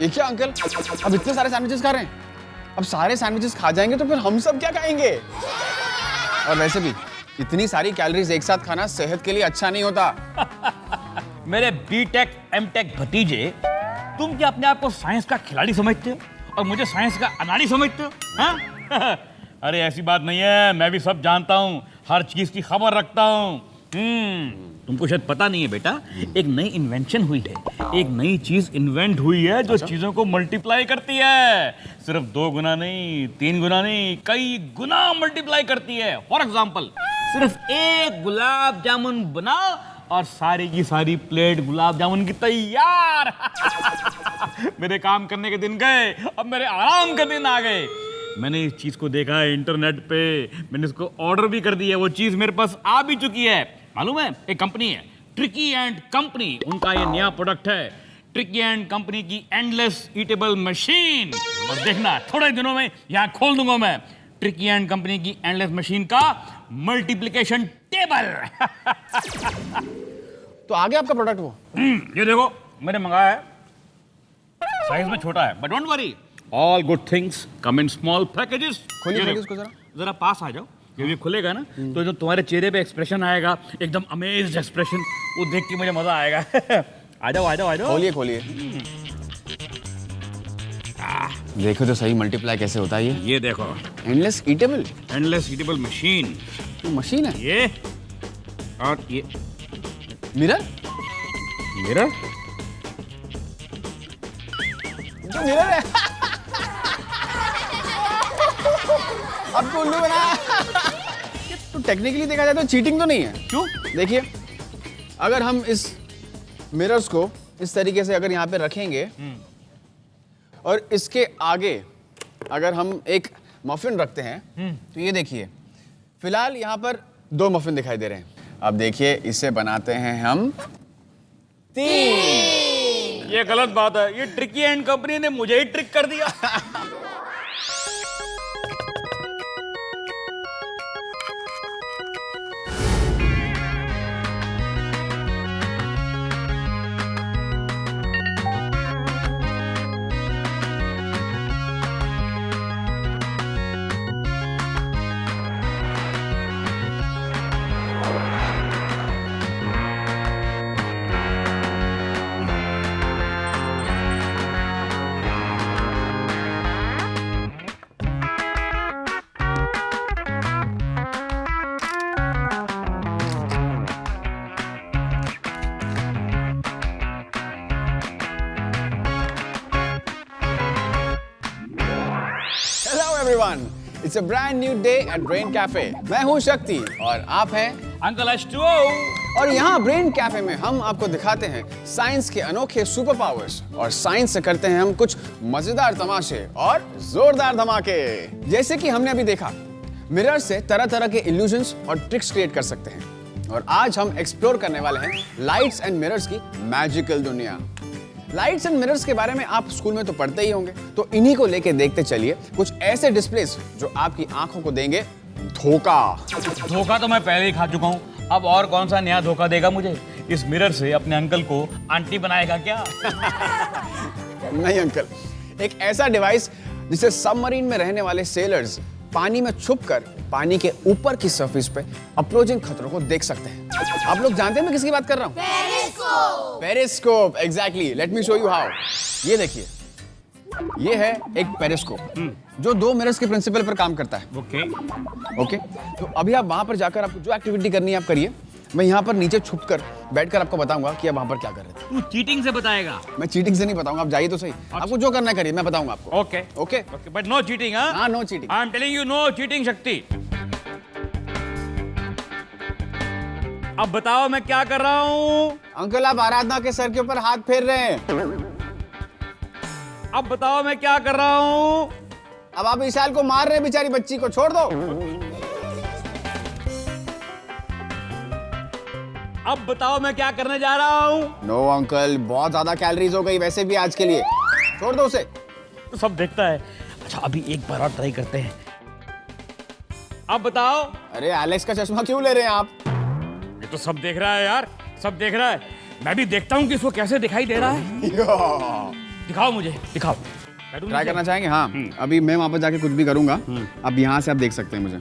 ये क्या अंकल, अब इतने सारे सैंडविचेस खा रहे हैं? अब सारे सैंडविचेस खा जाएंगे तो फिर हम सब क्या खाएंगे? और वैसे भी इतनी सारी कैलोरीज एक साथ खाना सेहत के लिए अच्छा नहीं होता। मेरे बीटेक एमटेक भतीजे, तुम क्या अपने आप को साइंस का खिलाड़ी समझते हो और मुझे साइंस का अनाड़ी समझते हो? हाँ? अरे ऐसी बात नहीं है, मैं भी सब जानता हूँ, हर चीज की खबर रखता हूँ। तुमको शायद पता नहीं है बेटा, एक नई इन्वेंशन हुई है, एक नई चीज इन्वेंट हुई है जो चीजों को मल्टीप्लाई करती है। सिर्फ 2 गुना नहीं, 3 गुना नहीं, कई गुना मल्टीप्लाई करती है। फॉर एग्जाम्पल, सिर्फ एक गुलाब जामुन बनाओ और सारी की सारी प्लेट गुलाब जामुन की तैयार। मेरे काम करने के दिन गए, अब मेरे आराम के दिन आ गए। मैंने इस चीज को देखा है इंटरनेट पे, मैंने इसको ऑर्डर भी कर दिया है, वो चीज मेरे पास आ भी चुकी है। मालूम है, एक कंपनी है ट्रिकी एंड कंपनी, उनका ये नया प्रोडक्ट है ट्रिकी एंड कंपनी की एंडलेस ईटेबल मशीन। और देखना थोड़े दिनों में यहाँ खोल दूंगा मैं ट्रिकी एंड कंपनी की एंडलेस मशीन का मल्टीप्लिकेशन टेबल। तो आगे आपका प्रोडक्ट वो? ये देखो मैंने मंगाया है, साइज में छोटा है, but don't worry, all good things come in small packages. खोलिए उसको जरा। जरा पास आ जाओ, जब ये खुलेगा ना तो जो तुम्हारे चेहरे पे एक्सप्रेशन आएगा, एकदम अमेज्ड एक्सप्रेशन, वो देख के मुझे मजा आएगा। आ जाओ आ जाओ आ जाओ। खोलिए खोलिए। देखो तो सही मल्टीप्लाई कैसे होता है ये देखो, एंडलेस ईटेबल मशीन। तो मशीन है ये, और ये मिरर। मिरर, जो मिरर है। अब उल्लू बना। तो टेक्निकली देखा जाए तो चीटिंग तो नहीं है। क्यों? देखिए, अगर हम इस मिरर्स को इस तरीके से अगर यहाँ पे रखेंगे और इसके आगे अगर हम एक मफिन रखते हैं तो ये देखिए, फिलहाल यहाँ पर 2 मफिन दिखाई दे रहे हैं। अब देखिए, इसे बनाते हैं हम 3। ये गलत बात है, ये ट्रिकी एंड कंपनी ने मुझे ही ट्रिक कर दिया। everyone, it's a brand new day at brain cafe. मैं हूं शक्ति और आप हैं अंकल H2O। और यहाँ ब्रेन कैफे में हम आपको दिखाते हैं साइंस के अनोखे सुपर पावर्स, और साइंस से करते हैं हम कुछ मजेदार तमाशे और जोरदार धमाके। जैसे कि हमने अभी देखा, मिरर से तरह तरह के इल्यूजन्स और ट्रिक्स क्रिएट कर सकते हैं। और आज हम एक्सप्लोर करने वाले हैं लाइट्स एंड मिरर्स की मैजिकल दुनिया। लाइट्स एंड मिरर्स के बारे में आप स्कूल में तो पढ़ते ही होंगे, तो इन्हीं को लेके देखते चलिए कुछ ऐसे डिस्प्लेस जो आपकी आंखों को देंगे धोखा। धोखा तो मैं पहले ही खा चुका हूँ, अब और कौन सा नया धोखा देगा मुझे? इस मिरर से अपने अंकल को आंटी बनाएगा क्या? नहीं अंकल, एक ऐसा डिवाइस जिसे सबमरीन में रहने वाले सेलर्स पानी में छुपकर पानी के ऊपर की सरफेस पे अप्रोचिंग खतरों को देख सकते हैं। आप लोग जानते हैं मैं किसकी बात कर रहा हूँ? Periscope. Exactly, let me show you how. ये देखिए, ये है एक पेरिस्कोप जो 2 मिरर्स के प्रिंसिपल पर काम करता है। ओके, तो अभी आप वहां पर जाकर आपको जो एक्टिविटी करनी है आप करिए। मैं यहाँ पर नीचे छुपकर बैठकर आपको बताऊंगा कि आप वहां पर क्या कर रहे थे। तू चीटिंग से बताएगा? मैं चीटिंग से नहीं बताऊंगा, आप जाइए तो सही। आपको जो करना है करिए, मैं बताऊंगा आपको। Okay okay, but no cheating. हाँ, no cheating. I am telling you, no cheating Shakti. अब बताओ मैं क्या कर रहा हूँ? अंकल, आप आराधना के सर के ऊपर हाथ फेर रहे हैं। अब बताओ मैं क्या कर रहा हूँ? अब आप विशाल को मार रहे हैं, बेचारी बच्ची को छोड़ दो। अब बताओ मैं क्या करने जा रहा हूँ? नो अंकल, बहुत ज्यादा कैलोरीज हो गई वैसे भी आज के लिए, छोड़ दो उसे। तो सब देखता है। अच्छा, अभी एक बार और ट्राई करते हैं। अब बताओ। अरे एलेक्स का चश्मा क्यों ले रहे हैं आप? ये तो सब देख रहा है यार, सब देख रहा है। मैं भी देखता हूँ कि इसको कैसे दिखाई दे रहा है। दिखाओ मुझे, दिखाओ। ट्राई करना चाहेंगे? हाँ, अभी मैं वहाँ पर जाके कुछ भी करूँगा। अब यहाँ से आप देख सकते हैं मुझे।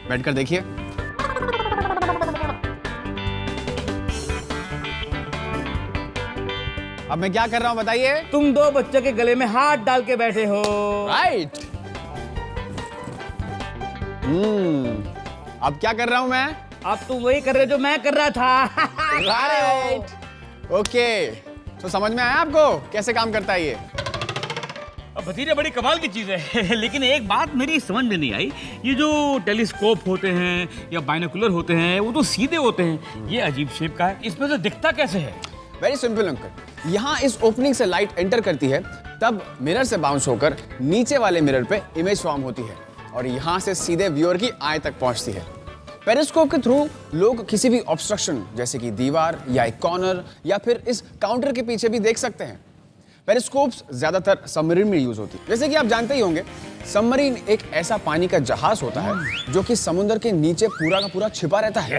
बैठकर देखिए। अब मैं क्या कर रहा हूँ बताइए? तुम दो बच्चों के गले में हाथ डाल के बैठे हो। राइट। अब क्या कर रहा हूँ मैं? अब तुम वही कर रहे हो जो मैं कर रहा था। राइट। ओके, तो समझ में आया आपको कैसे काम करता है ये? अब भतीजे बड़ी कमाल की चीज है। लेकिन एक बात मेरी समझ में नहीं आई, ये जो टेलीस्कोप होते हैं या बाइनोकुलर होते हैं वो तो सीधे होते हैं, ये अजीब शेप का है, इसमें से दिखता कैसे है? वेरी सिंपल अंकल, यहाँ इस ओपनिंग से लाइट एंटर करती है, तब मिरर से बाउंस होकर नीचे वाले मिरर पे इमेज फॉर्म होती है और यहाँ से सीधे व्यूअर की आई तक पहुँचती है। पेरिस्कोप के थ्रू लोग किसी भी ऑब्स्ट्रक्शन जैसे कि दीवार या एक कॉर्नर या फिर इस काउंटर के पीछे भी देख सकते हैं। पेरिस्कोप्स ज्यादातर सबमरीन में यूज होती है। जैसे कि आप जानते ही होंगे, सबमरीन एक ऐसा पानी का जहाज होता है जो कि समुद्र के नीचे पूरा का पूरा छिपा रहता है।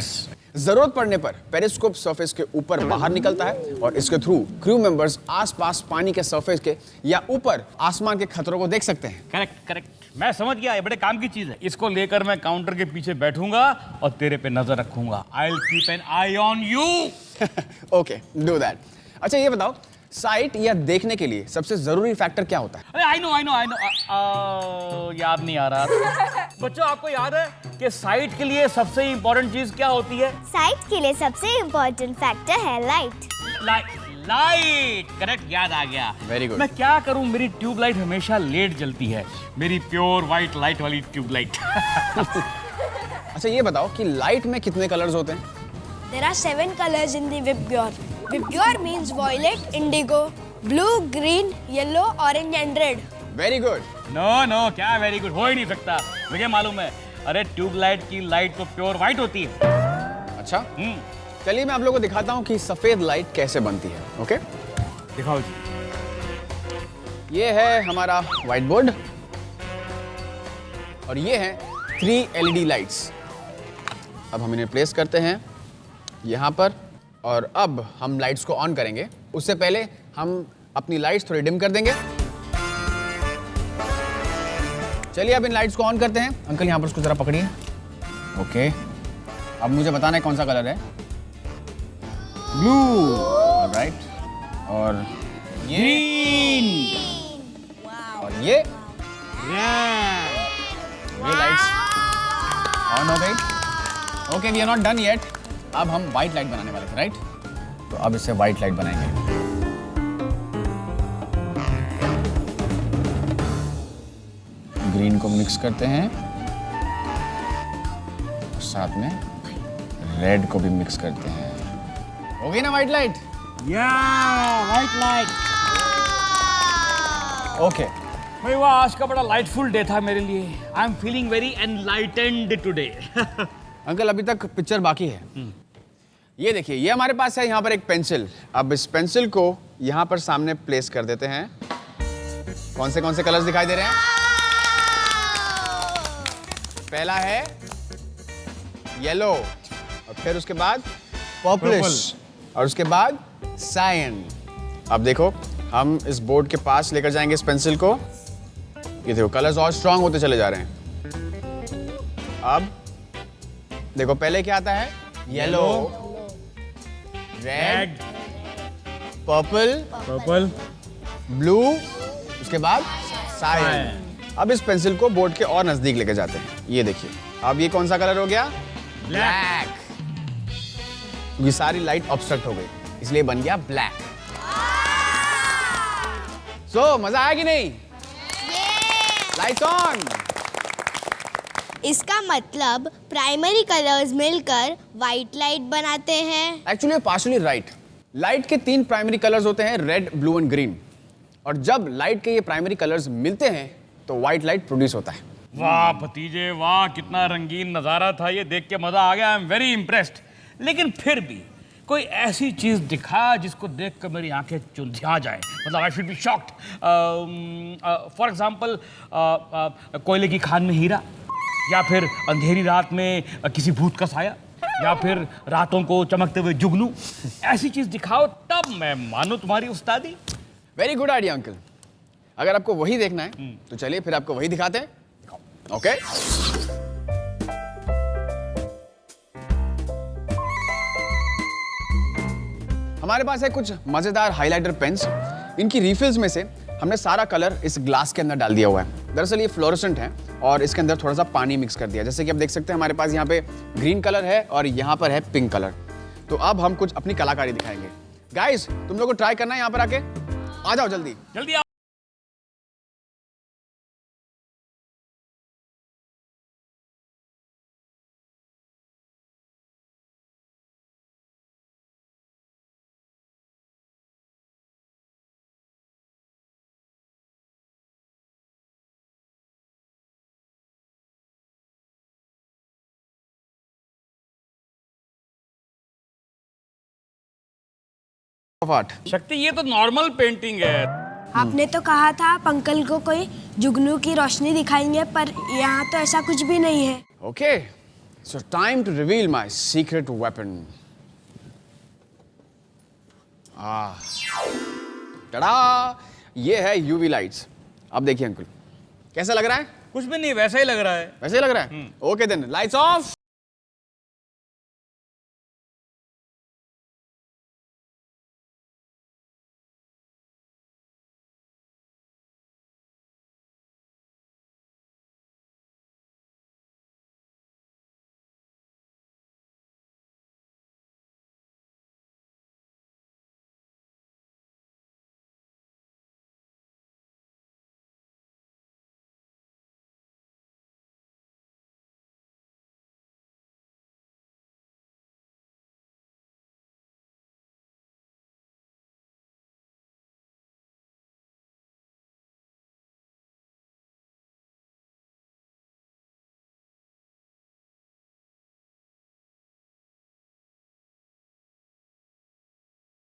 जरूरत पड़ने पर पेरिस्कोप सरफेस के ऊपर बाहर निकलता है और इसके थ्रू क्रू मेंबर्स आसपास पानी के सरफेस के या ऊपर आसमान के खतरों को देख सकते हैं। करेक्ट करेक्ट, मैं समझ गया, ये बड़े काम की चीज है। इसको लेकर मैं काउंटर के पीछे बैठूंगा और तेरे पे नजर रखूंगा। I will keep an I on you. Okay, do that. अच्छा ये बताओ, साइट या देखने के लिए सबसे जरूरी फैक्टर क्या होता है? अरे आई नो याद नहीं आ रहा। बच्चों, आपको याद है कि साइट के लिए सबसे इंपॉर्टेंट चीज क्या होती है? साइट के लिए सबसे इम्पोर्टेंट फैक्टर है लाइट। लाइट, करेक्ट, याद आ गया। Very good. मैं क्या करूं, मेरी ट्यूबलाइट हमेशा लेट जलती है, मेरी प्योर व्हाइट लाइट वाली ट्यूबलाइट। अच्छा ये बताओ कि लाइट में कितने कलर्स होते हैं? There are 7 colors in the Vibgyor. Vibgyor means violet, indigo, blue, green, yellow, orange and red. Very good. No, क्या वेरी गुड, हो ही नहीं सकता, मुझे मालूम है। अरे ट्यूबलाइट की लाइट तो प्योर व्हाइट होती है। अच्छा, चलिए मैं आप लोगों को दिखाता हूँ कि सफेद लाइट कैसे बनती है। ओके, दिखाओ जी। ये है हमारा व्हाइट बोर्ड और ये है 3 LED लाइट्स। अब हम इन्हें प्लेस करते हैं यहाँ पर और अब हम लाइट्स को ऑन करेंगे। उससे पहले हम अपनी लाइट्स थोड़ी डिम कर देंगे। चलिए अब इन लाइट्स को ऑन करते हैं। अंकल यहाँ पर उसको जरा पकड़िए। ओके, अब मुझे बताना है कौन सा कलर है। ब्लू, ऑलराइट, और ये ग्रीन और ये लाइट्स ऑन हो गई। Okay, we are not done yet. अब हम व्हाइट लाइट बनाने वाले थे, राइट? तो अब इससे व्हाइट लाइट बनाएंगे। ग्रीन को मिक्स करते हैं, साथ में रेड को भी मिक्स करते हैं। हो गई ना white light? White light. Okay, भाई वाह, आज का बड़ा लाइटफुल डे था मेरे लिए। I am feeling very enlightened today. Uncle अभी तक पिक्चर बाकी है। ये देखिए, ये हमारे पास है यहाँ पर एक पेंसिल। अब इस पेंसिल को यहाँ पर सामने प्लेस कर देते हैं। कौन से कलर्स दिखाई दे रहे हैं? पहला है येलो और फिर उसके बाद पर्पलिश और उसके बाद सायन। अब देखो, हम इस बोर्ड के पास लेकर जाएंगे इस पेंसिल को। ये देखो, कलर्स और स्ट्रांग होते चले जा रहे हैं। अब देखो, पहले क्या आता है? येलो, रेड, पर्पल, ब्लू, उसके बाद सायन। अब इस पेंसिल को बोर्ड के और नजदीक लेके जाते हैं। ये देखिए, अब ये कौन सा कलर हो गया? ब्लैक। क्योंकि सारी लाइट ऑब्स्ट्रक्ट हो गई, इसलिए बन गया ब्लैक। सो मजा आया कि नहीं? Lights on. इसका मतलब प्राइमरी कलर्स मिलकर व्हाइट लाइट बनाते हैं। Actually partially right. लाइट के 3 प्राइमरी कलर्स होते हैं, रेड, ब्लू एंड ग्रीन। और जब लाइट के ये प्राइमरी कलर्स मिलते हैं तो व्हाइट लाइट प्रोड्यूस होता है। वाह भतीजे वाह, कितना रंगीन नजारा था, ये देख के मजा आ गया। I am very impressed. लेकिन फिर भी कोई ऐसी चीज दिखा जिसको देख कर मेरी आंखें चुलझा जाए, मतलब I should be shocked. For example, कोयले की खान में हीरा, या फिर अंधेरी रात में किसी भूत का साया, या फिर रातों को चमकते हुए जुगनू। ऐसी चीज दिखाओ तब मैं मानूं तुम्हारी उस्तादी। Very good idea uncle. अगर आपको वही देखना है तो चलिए फिर आपको वही दिखाते हैं। ओके हमारे पास है कुछ मजेदार हाइलाइटर पेन्स। इनकी रिफिल्स में से हमने सारा कलर इस ग्लास के अंदर डाल दिया हुआ है। दरअसल ये फ्लोरोसेंट है और इसके अंदर थोड़ा सा पानी मिक्स कर दिया। जैसे कि आप देख सकते हैं हमारे पास यहाँ पे ग्रीन कलर है और यहाँ पर है पिंक कलर। तो अब हम कुछ अपनी कलाकारी दिखाएंगे। गाइस तुम लोगों को ट्राई करना है यहाँ पर आके, आ जाओ जल्दी जल्दी आओ। शक्ति ये तो नॉर्मल पेंटिंग है। आपने तो कहा था आप अंकल को कोई जुगनू की रोशनी दिखाएंगे, पर यहाँ तो ऐसा कुछ भी नहीं है। Okay so time to reveal my secret weapon. Tada, ये है यूवी लाइट्स। अब देखिए अंकल कैसा लग रहा है? कुछ भी नहीं, वैसा ही लग रहा है। वैसे ही लग रहा है? Okay then lights off.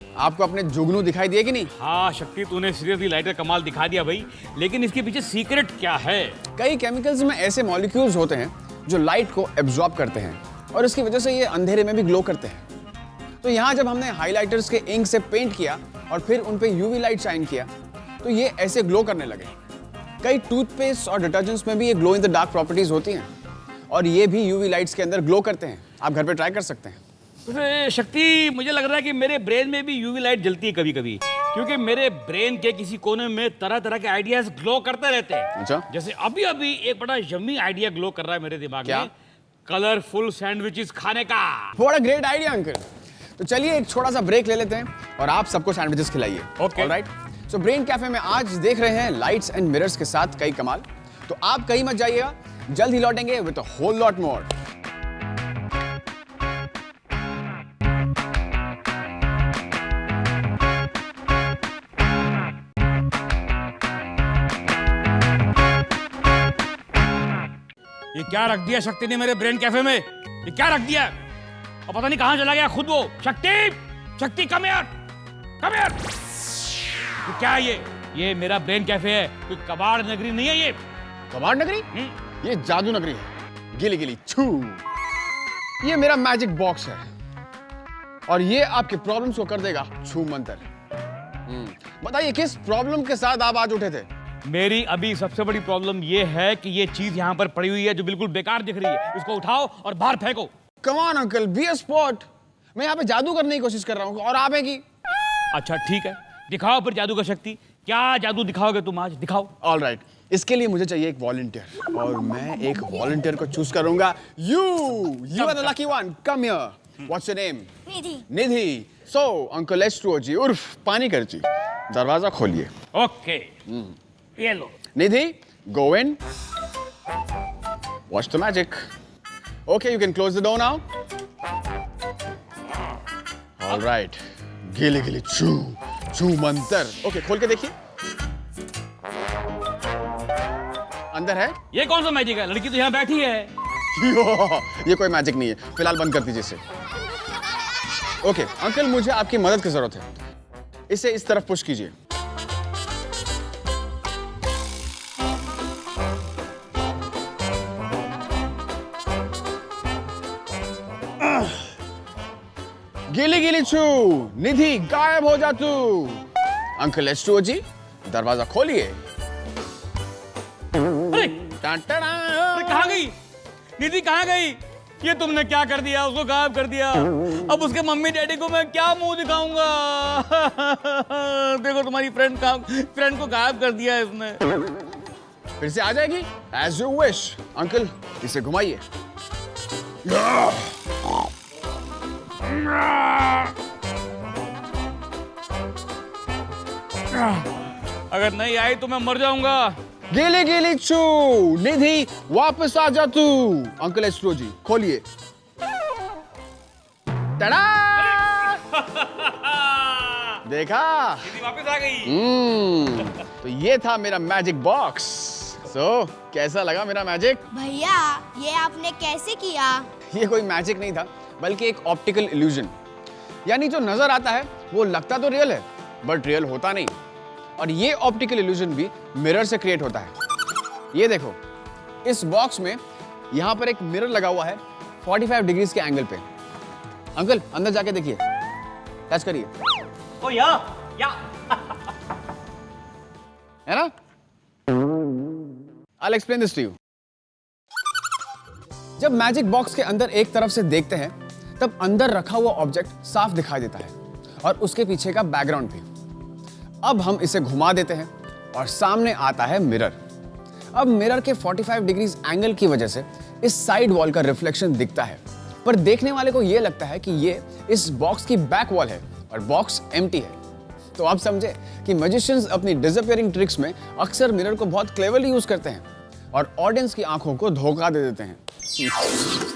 आपको अपने जुगनू दिखाई दिए कि नहीं? हाँ शक्ति, तूने सीरियसली लाइट का कमाल दिखा दिया भाई। लेकिन इसके पीछे सीक्रेट क्या है? कई केमिकल्स में ऐसे मॉलिक्यूल्स होते हैं जो लाइट को एब्जॉर्ब करते हैं और इसकी वजह से ये अंधेरे में भी ग्लो करते हैं। तो यहाँ जब हमने हाइलाइटर्स के इंक से पेंट किया और फिर उन पे यूवी लाइट शाइन किया तो ये ऐसे ग्लो करने लगे। कई टूथपेस्ट और डिटर्जेंट्स में भी ये glow in the dark properties होती हैं और ये भी यूवी लाइट्स के अंदर ग्लो करते हैं। आप घर पे ट्राई कर सकते हैं। शक्ति, मुझे लग रहा है कि मेरे ब्रेन में भी यूवी लाइट जलती है कभी कभी, क्योंकि मेरे ब्रेन के किसी कोने में तरह तरह के आइडियाज ग्लो करते रहते हैं। अच्छा? जैसे अभी अभी एक बड़ा यम्मी आइडिया ग्लो कर रहा है मेरे दिमाग क्या? में, कलरफुल सैंडविचेस खाने का। What a great idea uncle. तो चलिए एक छोटा सा ब्रेक ले लेते हैं और आप सबको सैंडविचेस खिलाइए। Okay. Alright. So brain cafe में आज देख रहे हैं लाइट्स एंड मिरर्स के साथ कई कमाल। तो आप कहीं मत जाइएगा, जल्द ही लौटेंगे with a whole lot more. ये क्या रख दिया शक्ति ने मेरे ब्रेन कैफे में? ये क्या रख दिया? और पता नहीं कहां चला गया खुद वो। शक्ति, शक्ति कम हियर, कम हियर। ये क्या है ये मेरा ब्रेन कैफे है, कोई कबाड़ नगरी नहीं है ये। कबाड़ नगरी? ये जादू नगरी है। गिली गिली छू। ये मेरा मैजिक बॉक्स है और ये आपके प्रॉब्लम्स को कर देगा छू मंतर। बताइए किस प्रॉब्लम के साथ आप आज उठे थे? मेरी अभी सबसे बड़ी प्रॉब्लम ये है कि ये चीज यहाँ पर पड़ी हुई है जो बिल्कुल बेकार दिख रही है। इसको उठाओ और बाहर फेंको। Come on uncle, be a spot. मैं यहाँ पे जादू करने की कोशिश कर रहा हूँ और आप है कि? अच्छा ठीक है, दिखाओ फिर जादू का शक्ति। क्या जादू दिखाओगे तुम आज? दिखाओ। ऑल राइट, इसके लिए मुझे चाहिए एक वॉलंटियर और मैं एक वॉलंटियर को चूज करूंगा। You are the lucky one. Come here. What's your name? Nidhi. Nidhi. So uncle astro ji उर्फ पानीकर जी, दरवाजा खोलिए। ओके, ये लो। निधि, go in. Watch the magic. Okay, you can close the door now. All right. गिली गिली छू छू मंतर। Okay, खोल के देखिए। अंदर है? ये कौन सा मैजिक है? लड़की तो यहाँ बैठी है। ये कोई मैजिक नहीं है। फिलहाल बंद कर दीजिए इसे। ओके, अंकल मुझे आपकी मदद की जरूरत है। इसे इस तरफ पुश कीजिए। गिली गिली छू, निधि गायब हो जा तू। अंकल H2O जी, दरवाजा खोलिए। अरे टाटा। कहाँ गई निधि, कहाँ गई? ये तुमने क्या कर दिया, उसको गायब कर दिया। अब उसके मम्मी डैडी को मैं क्या मुंह दिखाऊंगा? देखो तुम्हारी फ्रेंड को गायब कर दिया इसने। फिर से आ जाएगी? As you wish। अंकल इसे घुमाइए। अगर नहीं आई तो मैं मर जाऊंगा। गीली गीली चू, निधि वापस आ जा तू। अंकल H2O जी खोलिए। टड़ा! देखा? निधि वापस आ गई। तो ये था मेरा मैजिक बॉक्स। कैसा लगा मेरा मैजिक? भैया ये आपने कैसे किया? ये कोई मैजिक नहीं था, बल्कि एक ऑप्टिकल इल्यूजन। यानी जो नजर आता है वो लगता तो रियल है, बट रियल होता नहीं। और ये ऑप्टिकल इल्यूजन भी मिरर से क्रिएट होता है। ये देखो, इस बॉक्स में यहाँ पर एक मिरर लगा हुआ है 45 डिग्रीज के एंगल पे। अंकल अंदर जाके देखिए, टच करिए। ओ या है ना? I'll explain this to you. जब मैजिक बॉक्स के अंदर एक तरफ से देखते हैं, तब अंदर रखा हुआ ऑब्जेक्ट साफ दिखाई देता है और उसके पीछे का बैकग्राउंड भी। अब हम इसे घुमा देते हैं और सामने आता है मिरर। अब मिरर के 45 डिग्रीज एंगल की वजह से इस साइड वॉल का रिफ्लेक्शन दिखता है, पर देखने वाले को यह लगता है कि ये इस बॉक्स की बैक वॉल है और बॉक्स एम्प्टी है। तो आप समझे कि मैजिशियंस अपनी डिसअपीयरिंग ट्रिक्स में अक्सर मिरर को बहुत क्लेवरली यूज करते हैं और ऑडियंस की आंखों को धोखा दे देते हैं।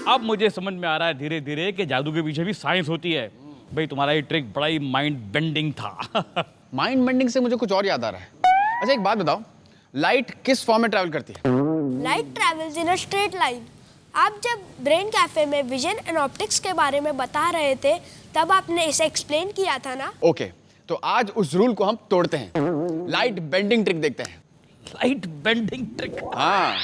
अब मुझे समझ में आ रहा है धीरे धीरे कि जादू के पीछे भी साइंस होती है। भाई तुम्हारा ये ट्रिक बड़ा ही माइंड बेंडिंग था। माइंड बेंडिंग से मुझे कुछ और याद आ रहा है। अच्छा एक बात बताओ, लाइट किस फॉर्म में ट्रैवल करती है? Light travels in a straight line. आप जब ब्रेन कैफे में विजन एंड ऑप्टिक्स के बारे में बता रहे थे, तब आपने इसे एक्सप्लेन किया था ना? ओके, तो आज उस रूल को हम तोड़ते हैं। लाइट बेंडिंग ट्रिक देखते हैं। Light bending trick. हाँ,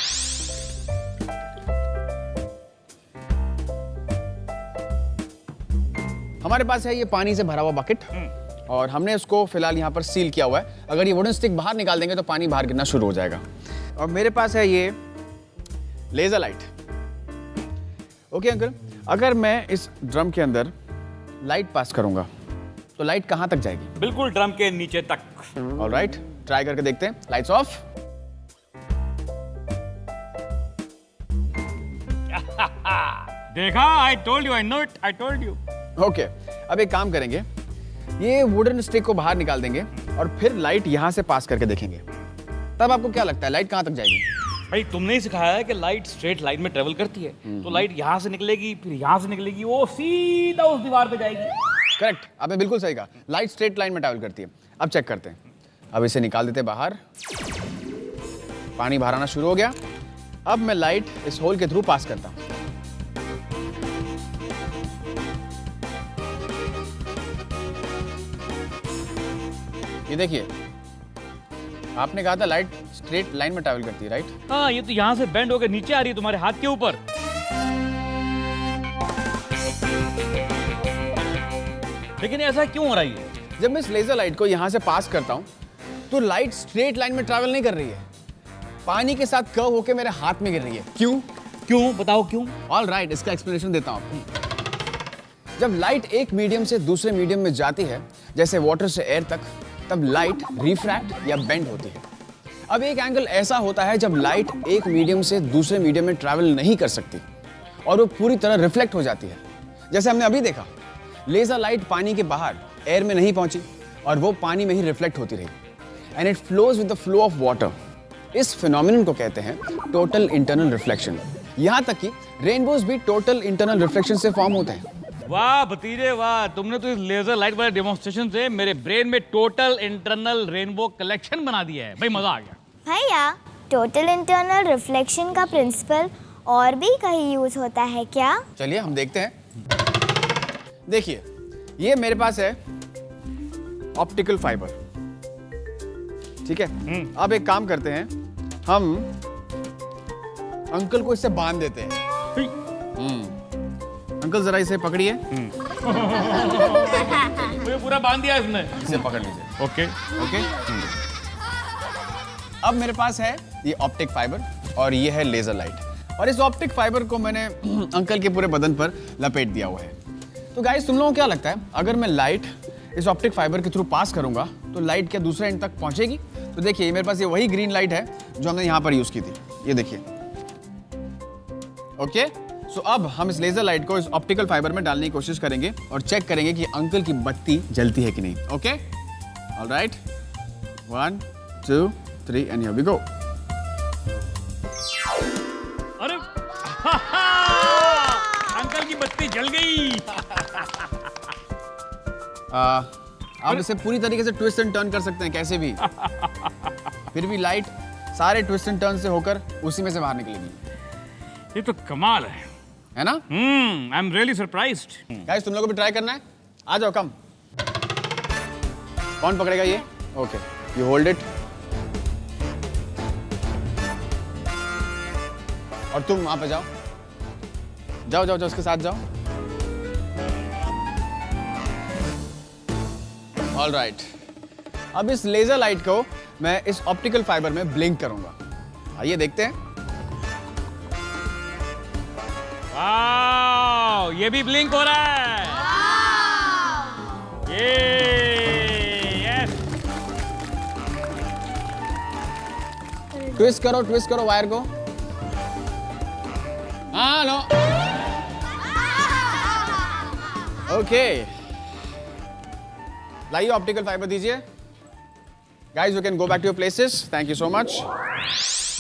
हमारे पास है ये पानी से भरा हुआ बकेट और हमने इसको फिलहाल यहाँ पर सील किया हुआ है। अगर ये वुडन स्टिक बाहर निकाल देंगे तो पानी बाहर गिरना शुरू हो जाएगा। और मेरे पास है ये लेजर लाइट। ओके अंकल, अगर मैं इस ड्रम के अंदर लाइट पास करूंगा तो लाइट कहाँ तक जाएगी? बिल्कुल ड्रम के नीचे तक। ऑलराइट, ट्राई करके देखते हैं। Lights off. देखा, I told you, I know it, I told you. Okay, अब एक काम करेंगे, ये वुडन स्टिक को बाहर निकाल देंगे और फिर लाइट यहाँ से पास करके देखेंगे। तब आपको क्या लगता है लाइट कहाँ तक जाएगी? भाई तुमने ही सिखाया है कि लाइट स्ट्रेट लाइन में ट्रेवल करती है, तो लाइट यहाँ से निकलेगी, फिर यहाँ से निकलेगी, वो सीधा उस दीवार पे जाएगी। करेक्ट, आपने बिल्कुल सही कहा। लाइट स्ट्रेट लाइन में ट्रैवल करती है। अब चेक करते हैं। अब इसे निकाल देते हैं बाहर। पानी बाहर आना शुरू हो गया। अब मैं लाइट इस होल के थ्रू पास करता हूं। ये देखिए, आपने कहा था लाइट स्ट्रेट लाइन में ट्रैवल करती है, राइट? हाँ, ये तो यहाँ से बेंड होकर नीचे आ रही है तुम्हारे हाथ के ऊपर। लेकिन ऐसा क्यों हो रहा है? जब मैं इस लेजर लाइट को यहाँ से पास करता हूँ तो लाइट स्ट्रेट लाइन में ट्रैवल नहीं कर रही है, पानी के साथ कर्व होकर मेरे हाथ में गिर रही है। क्यों? क्यों बताओ क्यों? ऑल राइट, इसका एक्सप्लेनेशन देता हूँ आपको। जब लाइट एक मीडियम से दूसरे मीडियम में जाती है, जैसे वाटर से एयर तक, तब लाइट रिफ्रैक्ट या बेंड होती है। अब एक एंगल ऐसा होता है जब लाइट एक मीडियम से दूसरे मीडियम में ट्रैवल नहीं कर सकती और वो पूरी तरह रिफ्लेक्ट हो जाती है। जैसे हमने अभी देखा, लेजर लाइट पानी के बाहर एयर में नहीं पहुंची और वो पानी में ही रिफ्लेक्ट होती रही, and it flows with the flow of water. इस फिनोमिनन को कहते हैं टोटल इंटरनल रिफ्लेक्शन। यहाँ तक कि रेनबोज भी टोटल इंटरनल रिफ्लेक्शन से फॉर्म होते हैं। वाह भतीजे वाह, तुमने तो इस लेजर लाइट वाले डेमोन्स्ट्रेशन से मेरे ब्रेन में टोटल इंटरनल रेनबो कलेक्शन बना दिया है। भाई मजा आ गया। भैया, टोटल इंटरनल रिफ्लेक्शन का प्रिंसिपल और भी कहीं यूज होता है क्या? चलिए हम देखते हैं। देखिए, ये मेरे पास है ऑप्टिकल फाइबर, ठीक है? अब एक काम करते हैं, हम अंकल को इससे बांध देते हैं। अंकल जरा इसे पकड़िए। मुझे पूरा बांध दिया इसने। इसे पकड़ लीजिए। ओके। ओके। अब मेरे पास है ये ऑप्टिक फाइबर और ये है लेजर लाइट, और इस ऑप्टिक फाइबर को मैंने अंकल के पूरे बदन पर लपेट दिया हुआ है। तो गाइस, तुम लोगों को क्या लगता है, अगर मैं लाइट इस ऑप्टिक फाइबर के थ्रू पास करूंगा तो लाइट क्या दूसरे एंड तक पहुंचेगी? तो देखिए, मेरे पास ये वही ग्रीन लाइट है जो हमने यहां पर यूज की थी, ये देखिए। ओके, सो अब हम इस लेजर लाइट को इस ऑप्टिकल फाइबर में डालने की कोशिश करेंगे और चेक करेंगे कि अंकल की बत्ती जलती है कि नहीं। Okay, alright, 1 2 3 and here we go. अरे अंकल की बत्ती जल गई। आप इसे पूरी तरीके से ट्विस्ट एंड टर्न कर सकते हैं कैसे भी, फिर भी लाइट सारे ट्विस्ट एंड टर्न से होकर उसी में से बाहर निकलेगी। ये तो कमाल है ना? I am really surprised. Guys, तुम लोगों को भी ट्राई करना है? आ जाओ, कम। कौन पकड़ेगा ये? Okay, you hold it. और तुम वहां पे जाओ, जाओ जाओ जाओ, उसके साथ जाओ। ऑलराइट, अब इस लेजर लाइट को मैं इस ऑप्टिकल फाइबर में ब्लिंक करूंगा। आइए देखते हैं। वाओ, ये भी ब्लिंक हो रहा है। ये यस। ट्विस्ट करो वायर को। हाँ, लो। ओके, लाइए ऑप्टिकल फाइबर दीजिए। Guys, you can go back to your places. Thank you so much.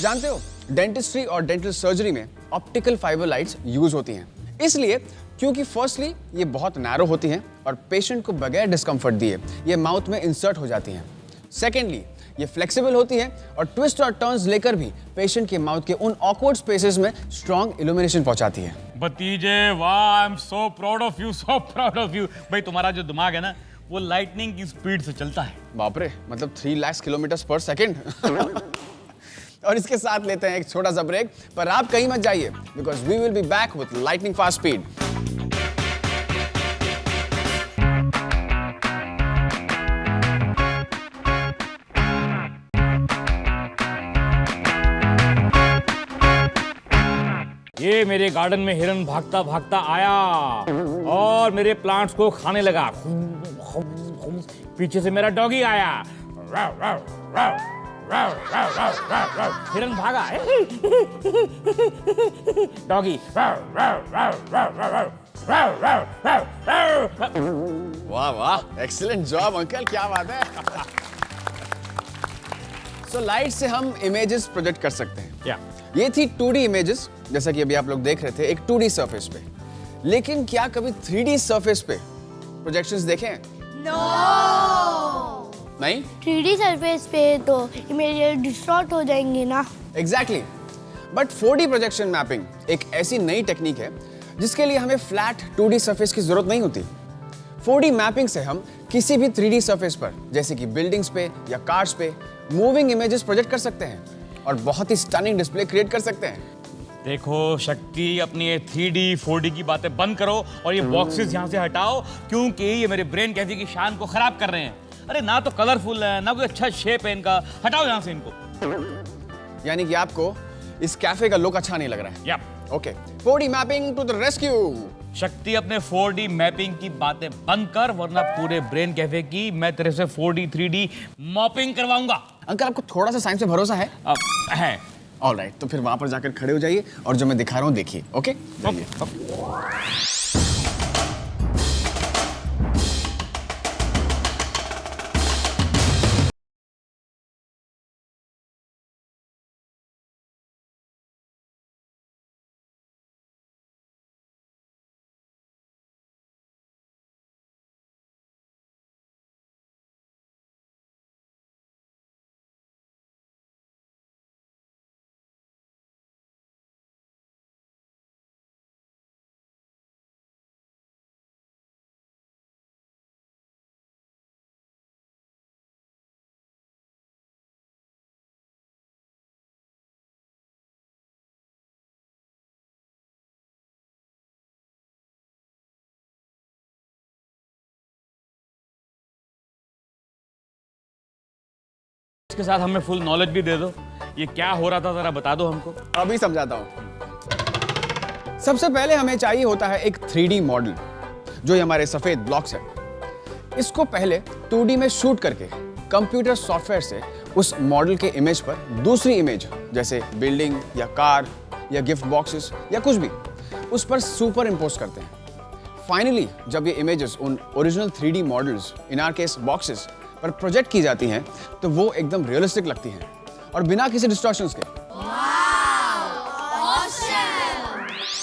जानते हो, डेंटिस्ट्री और डेंटल सर्जरी में ऑप्टिकल फाइबर लाइट्स यूज होती हैं, इसलिए क्योंकि फर्स्टली ये बहुत नैरो होती हैं और पेशेंट को बगैर डिस्कंफर्ट दिए ये माउथ में इंसर्ट हो जाती हैं। सेकेंडली, ये फ्लेक्सिबल होती है और ट्विस्ट और टर्न्स लेकर भी पेशेंट के माउथ के उन ऑकवर्ड स्पेसेस में स्ट्रॉन्ग इल्यूमिनेशन पहुंचाती है। भतीजे, वाह, I am so proud of you, so proud of you. भाई, तुम्हारा जो दिमाग है ना, वो लाइटनिंग की स्पीड से चलता है। बाप रे, मतलब 3 लाख किलोमीटर पर सेकेंड। और इसके साथ लेते हैं एक छोटा सा ब्रेक, पर आप कहीं मत जाइए, because we will be back with lightning fast speed. ये मेरे गार्डन में हिरन भागता भागता आया और मेरे प्लांट्स को खाने लगा। पीछे से मेरा डॉगी आया। हिरन भागा। डॉगी। वाह वाह, एक्सीलेंट जॉब अंकल, क्या बात है। सो लाइट से हम इमेजेस प्रोजेक्ट कर सकते हैं। क्या? ये थी 2D इमेजेस, जैसा कि अभी आप लोग देख रहे थे, एक 2D सरफेस पे। लेकिन क्या कभी 3D सरफेस पे प्रोजेक्शंस देखे हैं? नहीं? 3D सरफेस पे तो इमेज डिस्टॉर्ट हो जाएंगे ना। Exactly, but 4D projection mapping एक ऐसी नई टेक्निक है जिसके लिए हमें फ्लैट 2D सरफेस की जरूरत नहीं होती। 4D मैपिंग से हम किसी भी 3D सरफेस पर, जैसे कि बिल्डिंग्स पे या कार्स पे, मूविंग इमेजेस प्रोजेक्ट कर सकते हैं और बहुत ही स्टनिंग डिस्प्ले क्रिएट कर सकते हैं। देखो शक्ति, अपनी ये 3D 4D की बातें बंद करो और ये बॉक्सेस यहाँ से हटाओ, क्योंकि ये मेरे ब्रेन कैफे की शान को खराब कर रहे हैं। अरे ना तो कलरफुल है, ना कोई अच्छा शेप है इनका। हटाओ यहाँ से इनको। यानी कि आपको इस कैफे का लुक अच्छा नहीं लग रहा है? या okay, 4D mapping to the rescue. Shakti, अपने 4D मैपिंग की बातें बंद कर, वरना पूरे ब्रेन कैफे की मैं तेरे से 4D 3D मॉपिंग करवाऊंगा। अंकल, आपको थोड़ा सा साइंस पे भरोसा है? है। ऑलराइट, तो फिर वहां पर जाकर खड़े हो जाइए और जो मैं दिखा रहा हूँ देखिए। Okay, okay. इसके साथ हमें फुल नॉलेज भी दे दो। ये क्या हो रहा था जरा बता दो हमको। अभी समझाता हूं। सबसे पहले हमें चाहिए होता है एक 3D मॉडल, जो ये हमारे सफेद ब्लॉक्स है। इसको पहले 2D में शूट करके कंप्यूटर सॉफ्टवेयर से उस मॉडल के इमेज पर दूसरी इमेज, जैसे बिल्डिंग या कार या गिफ्ट बॉक्सेस या कुछ भी, उस पर सुपर इम्पोज करते हैं। फाइनली जब ये इमेजेस उन original 3D models, in our case boxes, पर प्रोजेक्ट की जाती हैं तो वो एकदम रियलिस्टिक लगती हैं और बिना किसी डिस्टॉर्शंस के।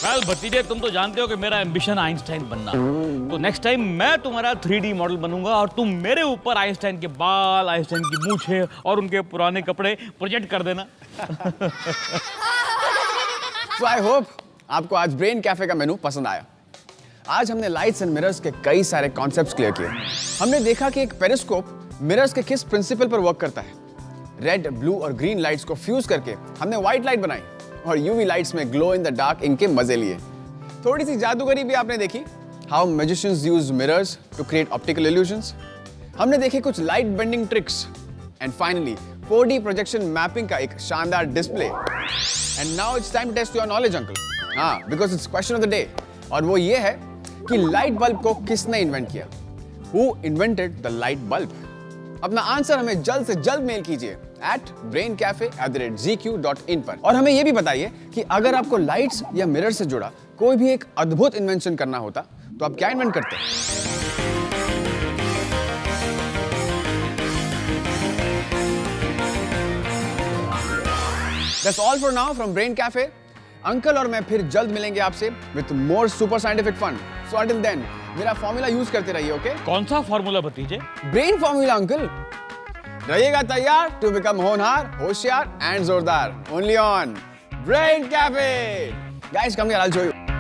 वेल भतीजे, तुम तो जानते हो कि मेरा एम्बिशन आइंस्टाइन बनना। तो नेक्स्ट टाइम मैं तुम्हारा 3D मॉडल बनूंगा और तुम मेरे ऊपर आइंस्टाइन के बाल, आइंस्टाइन की मूछें और उनके पुराने कपड़े प्रोजेक्ट कर देना। So I hope आपको आज ब्रेन कैफे का मेनू पसंद आया। आज हमने लाइट्स एंड मिरर्स के कई सारे कॉन्सेप्ट्स क्लियर किए। हमने देखा कि एक पेरिस्कोप मिरर्स के किस प्रिंसिपल पर वर्क करता है। रेड, ब्लू और ग्रीन लाइट्स को फ्यूज करके हमने व्हाइट लाइट बनाई और यूवी लाइट्स में ग्लो इन द डार्क इनके मजे लिए। थोड़ी सी जादूगरी भी आपने देखी, how magicians use mirrors to create optical illusions. हमने देखे कुछ light bending tricks and finally 4D projection mapping का एक शानदार display. And now it's time to test your knowledge uncle. हाँ, because it's question of the day, और वो ये है कि लाइट बल्ब को किसने इन्वेंट किया? Who invented the light bulb? अपना आंसर हमें जल्द से जल्द मेल कीजिए @braincafe@gq.in पर। और हमें यह भी बताइए कि अगर आपको लाइट्स या मिरर से जुड़ा कोई भी एक अद्भुत इन्वेंशन करना होता तो आप क्या इन्वेंट करते? That's all for now from Brain Cafe. Uncle और मैं फिर जल्द मिलेंगे आपसे with more super scientific fun. So until then, मेरा फॉर्मूला यूज करते रहिए, ओके? कौन सा फॉर्मूला भतीजे? Brain formula uncle. रहिएगा तैयार टू बिकम होनहार, होशियार एंड जोरदार। Only on brain cafe. Guys, come here, I'll show you.